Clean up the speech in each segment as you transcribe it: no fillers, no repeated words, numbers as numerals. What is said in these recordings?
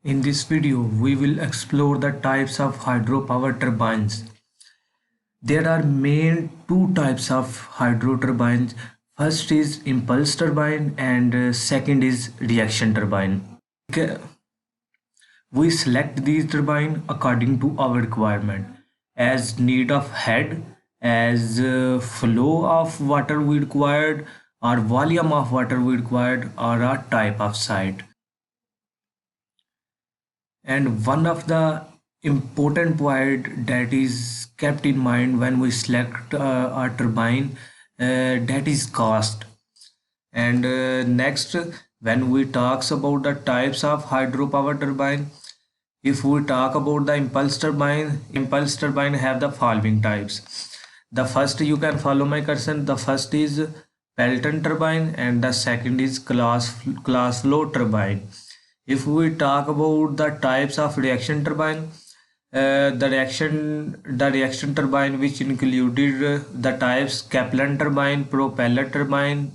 In this video, we will explore the types of hydropower turbines. There are main two types of hydro turbines. First is impulse turbine and second is reaction turbine. We select these turbine according to our requirement as need of head, as flow of water we required, or volume of water we required, or a type of site. And one of the important point that is kept in mind when we select a turbine, that is cost. And next, when we talks about the types of hydropower turbine, if we talk about the impulse turbine have the following types. The first, you can follow my cursor. The first is Pelton turbine and the second is class flow turbine. If we talk about the types of reaction turbine, the reaction turbine which included the types Kaplan turbine, propeller turbine,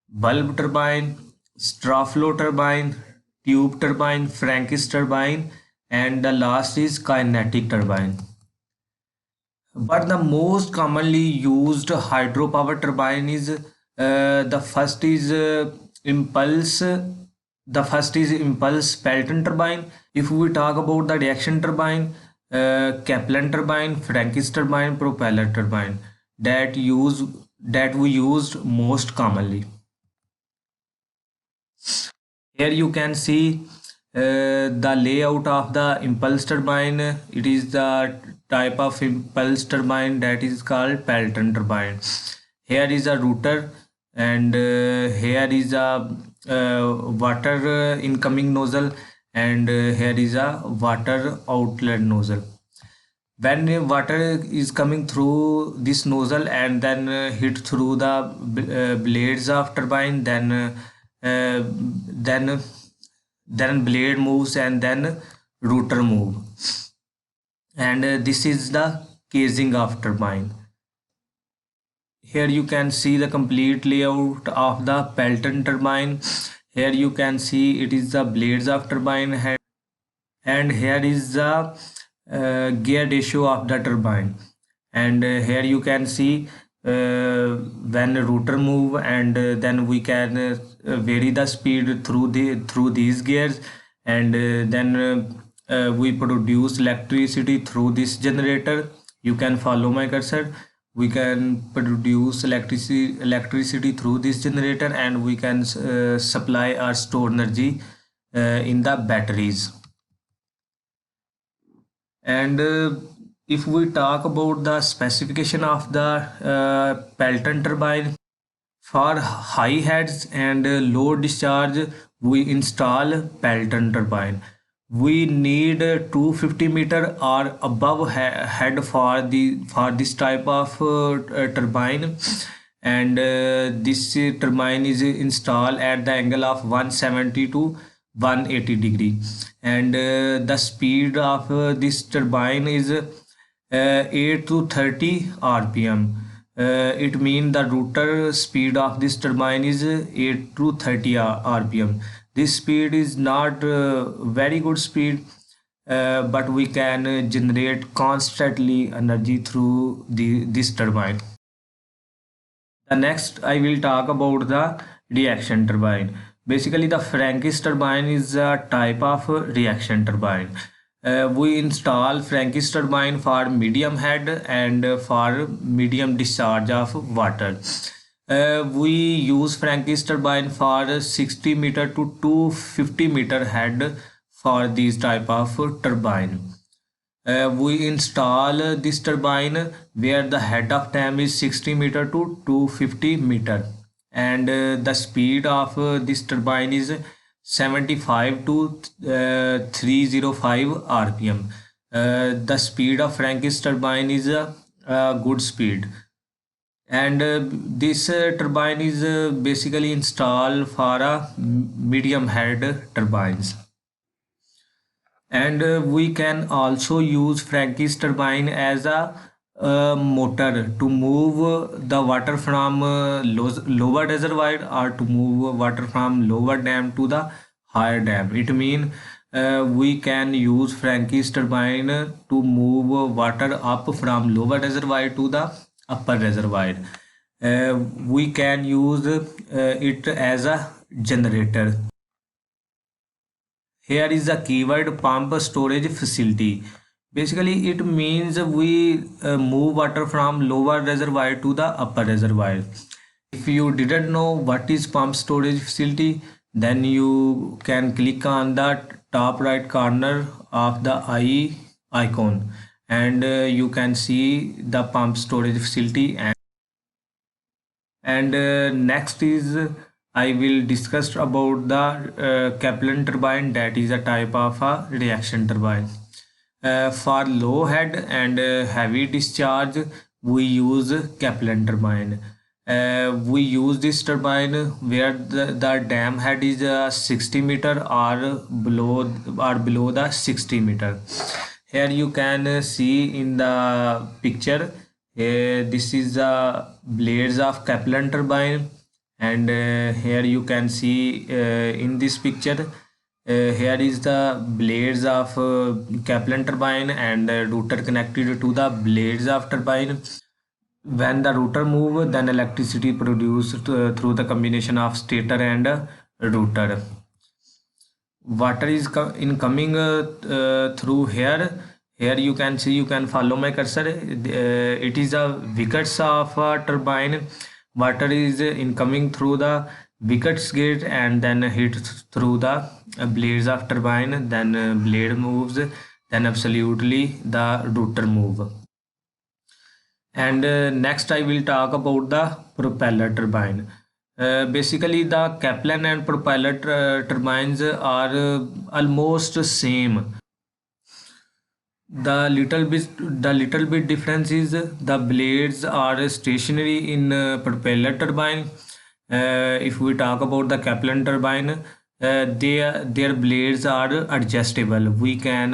bulb turbine, straw flow turbine, tube turbine, Frankis turbine, and the last is kinetic turbine. But the most commonly used hydropower turbine is the first is impulse. The first is impulse Pelton turbine. If we talk about the reaction turbine, Kaplan turbine, Frankis turbine, propeller turbine that we used most commonly. Here you can see the layout of the impulse turbine. It is the type of impulse turbine that is called Pelton turbine. Here is a rotor and here is a water incoming nozzle and here is a water outlet nozzle. When water is coming through this nozzle and then hit through the blades of turbine, then blade moves and then rotor move, and this is the casing of turbine. Here you can see the complete layout of the Pelton turbine. Here you can see it is the blades of turbine head, and here is the gear ratio of the turbine. And here you can see when rotor move, and then we can vary the speed through these gears, and then we produce electricity through this generator. You can follow my cursor. We can produce electricity through this generator, and we can supply or store energy in the batteries. And if we talk about the specification of the Pelton turbine, for high heads and low discharge, we install Pelton turbine. We need 250-meter or above head for this type of turbine, and this turbine is installed at the angle of 170 to 180 degree, and the speed of this turbine is 8 to 30 rpm. It means the rotor speed of this turbine is 8 to 30 rpm. This speed is not very good speed, but we can generate constantly energy through this turbine. The next I will talk about the reaction turbine. Basically, the Frankis turbine is a type of reaction turbine. We install Frankis turbine for medium head and for medium discharge of water. We use Frankis turbine for 60 meter to 250 meter head for these type of turbine. We install this turbine where the head of dam is 60 meter to 250 meter, and the speed of this turbine is 75 to 305 rpm. The speed of Frankis turbine is a good speed, and this turbine is basically installed for a medium head turbines. And we can also use Frankis turbine as a motor to move the water from lower reservoir or to move water from lower dam to the higher dam. It means we can use Frankie's turbine to move water up from lower reservoir to the upper reservoir. We can use it as a generator. Here is the keyword pump storage facility. Basically, it means we move water from lower reservoir to the upper reservoir. If you didn't know what is pump storage facility, then you can click on the top right corner of the eye icon, and you can see the pump storage facility. And next is I will discuss about the Kaplan turbine, that is a type of a reaction turbine. For low head and heavy discharge, we use Kaplan turbine. We use this turbine where the dam head is 60 meter or below the 60 meter. Here you can see in the picture, this is the blades of Kaplan turbine, and here you can see in this picture, here is the blades of Kaplan turbine and rotor connected to the blades of turbine. When the rotor move, then electricity produced through the combination of stator and rotor. Water is incoming through here. Here you can see, you can follow my cursor. It is a wickets of a turbine. Water is incoming through the wickets gate and then hits through the blades of turbine. Then blade moves. Then absolutely the rotor move. And next I will talk about the propeller turbine. Basically the Kaplan and propeller turbines are almost same. The little bit difference is the blades are stationary in propeller turbine. If we talk about the Kaplan turbine, their blades are adjustable. We can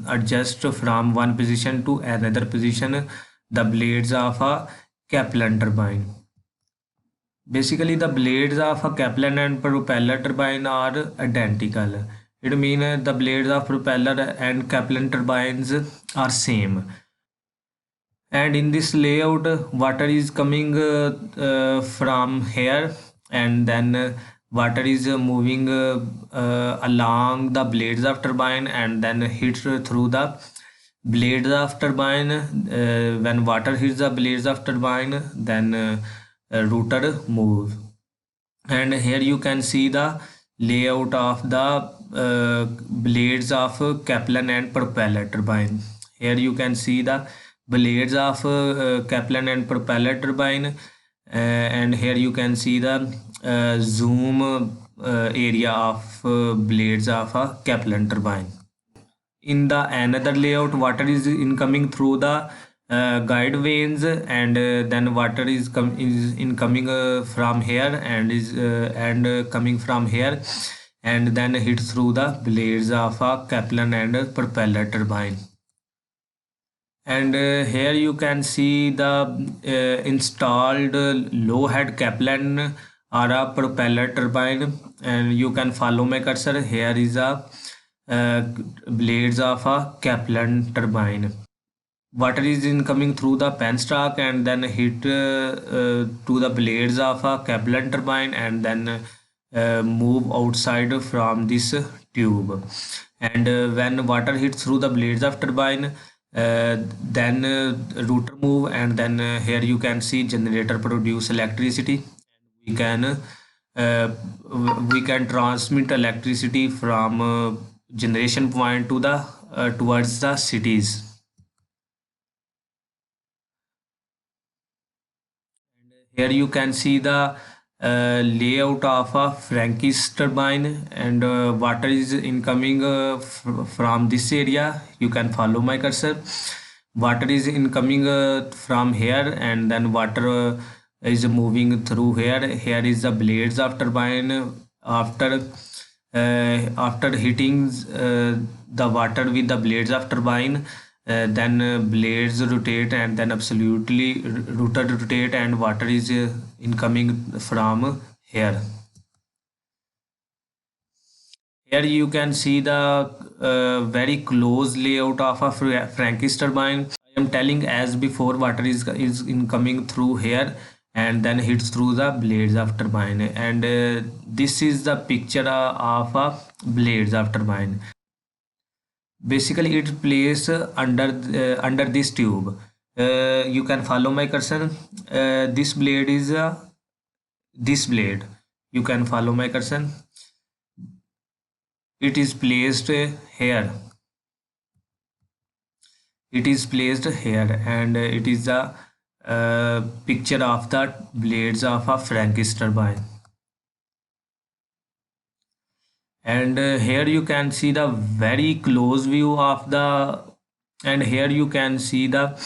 adjust from one position to another position the blades of a Kaplan turbine. Basically, the blades of a Kaplan and propeller turbine are identical. It means the blades of propeller and Kaplan turbines are same. And in this layout, water is coming from here, and then water is moving along the blades of turbine and then hit through the blades of turbine. When water hits the blades of turbine, then rotor move. And here you can see the layout of the blades of Kaplan and propeller turbine. Here you can see the blades of Kaplan and propeller turbine, and here you can see the zoom area of blades of a Kaplan turbine. In the another layout, water is incoming through the guide vanes, and then water is incoming from here and coming from here, and then hit through the blades of a Kaplan and propeller turbine. And here you can see the installed low head Kaplan or a propeller turbine, and you can follow my cursor. Here is a blades of a Kaplan turbine. Water is incoming through the penstock and then hit to the blades of a Kaplan turbine and then move outside from this tube. And when water hits through the blades of turbine, then rotor move, and then here you can see generator produce electricity. We can transmit electricity from generation point to the towards the cities. Here you can see the layout of a Frankie's turbine, and water is incoming from this area. You can follow my cursor. Water is incoming from here, and then water is moving through here. Here is the blades of turbine. After hitting the water with the blades of turbine, then blades rotate and then absolutely rotor rotate, and water is incoming from here. Here you can see the very close layout of a Frankie's turbine. I am telling as before, water is incoming through here and then hits through the blades of turbine, and this is the picture of a blades of turbine. Basically it placed under this tube. You can follow my cursor. This blade is this blade. You can follow my cursor. It is placed here. It is placed here, and it is the picture of the blades of a Frankie's turbine. And here you can see the very close view of the, and here you can see the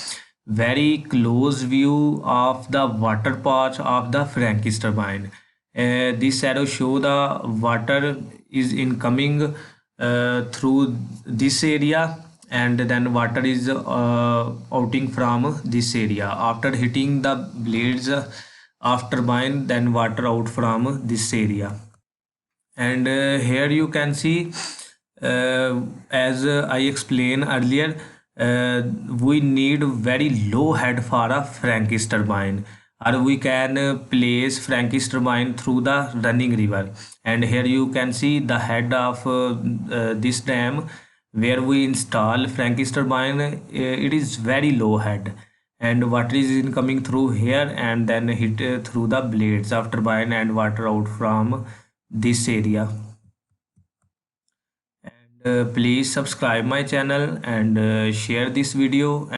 very close view of the water patch of the Frankie's turbine. This arrow show the water is incoming through this area, and then water is outing from this area after hitting the blades of turbine, then water out from this area. And here you can see, as I explained earlier, we need very low head for a Frankie's turbine, or we can place Frankie's turbine through the running river. And here you can see the head of this dam where we install Frankie's turbine. It is very low head, and water is incoming through here and then hit through the blades of turbine and water out from this area. And please subscribe my channel and share this video.